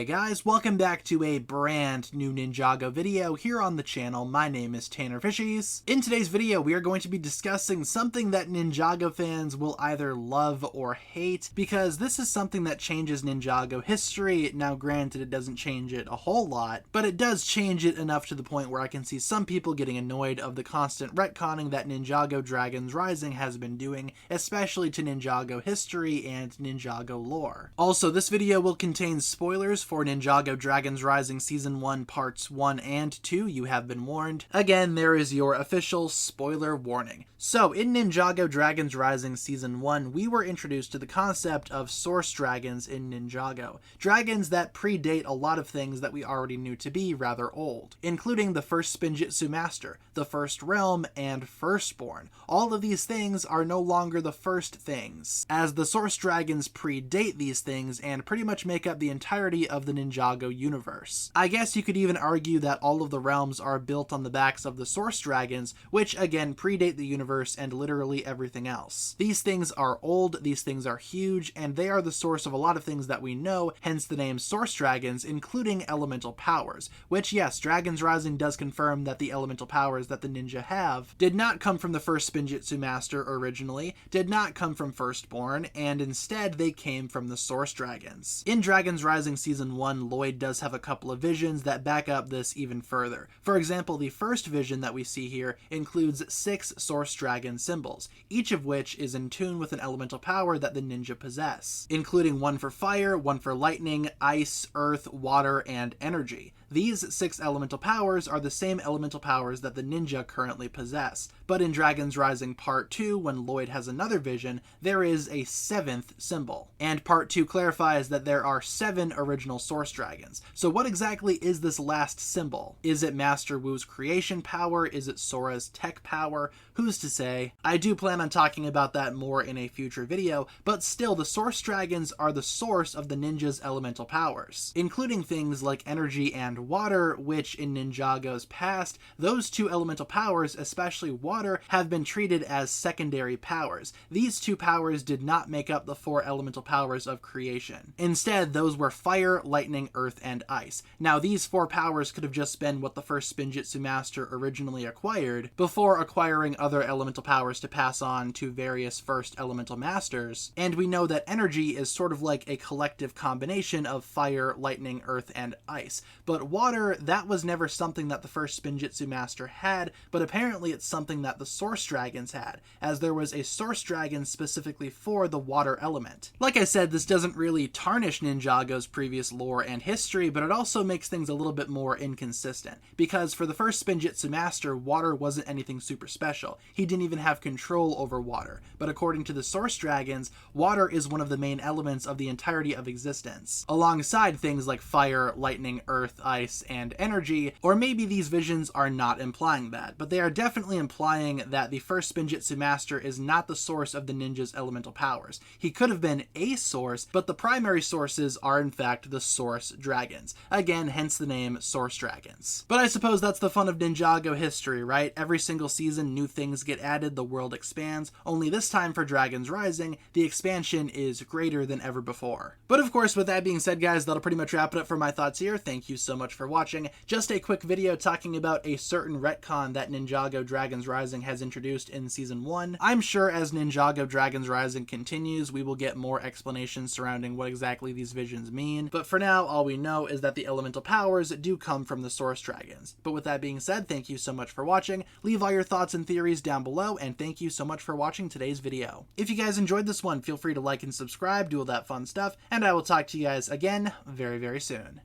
Hey guys, welcome back to a brand new Ninjago video here on the channel. My name is TannerFishies. In today's video, we are going to be discussing something that Ninjago fans will either love or hate, because this is something that changes Ninjago history. Now granted, it doesn't change it a whole lot, but it does change it enough to the point where I can see some people getting annoyed of the constant retconning that Ninjago Dragons Rising has been doing, especially to Ninjago history and Ninjago lore. Also, this video will contain spoilers for Ninjago Dragons Rising Season 1 Parts 1 and 2, you have been warned. Again, there is your official spoiler warning. So, in Ninjago Dragons Rising Season 1, we were introduced to the concept of source dragons in Ninjago. Dragons that predate a lot of things that we already knew to be rather old, including the first Spinjitzu Master, the first Realm, and Firstborn. All of these things are no longer the first things, as the source dragons predate these things and pretty much make up the entirety of the Ninjago universe. I guess you could even argue that all of the realms are built on the backs of the source dragons, which again predate the universe and literally everything else. These things are old, these things are huge, and they are the source of a lot of things that we know, hence the name source dragons, including elemental powers, which yes, Dragons Rising does confirm that the elemental powers that the ninja have did not come from the first Spinjitzu Master originally, did not come from Firstborn, and instead they came from the source dragons. In Dragons Rising Season 1, Lloyd does have a couple of visions that back up this even further. For example, the first vision that we see here includes 6 source dragon symbols, each of which is in tune with an elemental power that the ninja possess, including one for fire, one for lightning, ice, earth, water, and energy. These 6 elemental powers are the same elemental powers that the ninja currently possess, but in Dragons Rising Part 2, when Lloyd has another vision, there is a 7th symbol. And Part 2 clarifies that there are 7 original source dragons. So what exactly is this last symbol? Is it Master Wu's creation power? Is it Sora's tech power? Who's to say? I do plan on talking about that more in a future video, but still, the source dragons are the source of the ninja's elemental powers, including things like energy and water, which in Ninjago's past, those 2 elemental powers, especially water, have been treated as secondary powers. These 2 powers did not make up the 4 elemental powers of creation. Instead, those were fire, lightning, earth, and ice. Now, these 4 powers could have just been what the first Spinjitzu Master originally acquired, before acquiring other elemental powers to pass on to various first elemental masters, and we know that energy is sort of like a collective combination of fire, lightning, earth, and ice. But water, that was never something that the first Spinjitzu Master had, but apparently it's something that the source dragons had, as there was a source dragon specifically for the water element. Like I said, this doesn't really tarnish Ninjago's previous lore and history, but it also makes things a little bit more inconsistent, because for the first Spinjitzu Master, water wasn't anything super special. He didn't even have control over water, but according to the source dragons, water is one of the main elements of the entirety of existence, alongside things like fire, lightning, earth, ice, and energy. Or maybe these visions are not implying that, but they are definitely implying that the first Spinjitzu Master is not the source of the ninja's elemental powers. He could have been a source, but the primary sources are in fact the source dragons. Again, hence the name source dragons. But I suppose that's the fun of Ninjago history, right? Every single season, new things get added, the world expands, only this time for Dragons Rising, the expansion is greater than ever before. But of course, with that being said, guys, that'll pretty much wrap it up for my thoughts here. Thank you so much for watching. Just a quick video talking about a certain retcon that Ninjago Dragons Rising has introduced in Season 1. I'm sure as Ninjago Dragons Rising continues, we will get more explanations surrounding what exactly these visions mean, but for now, all we know is that the elemental powers do come from the source dragons. But with that being said, thank you so much for watching. Leave all your thoughts and theories down below, and thank you so much for watching today's video. If you guys enjoyed this one, feel free to like and subscribe, do all that fun stuff, and I will talk to you guys again very, very soon.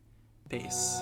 Peace.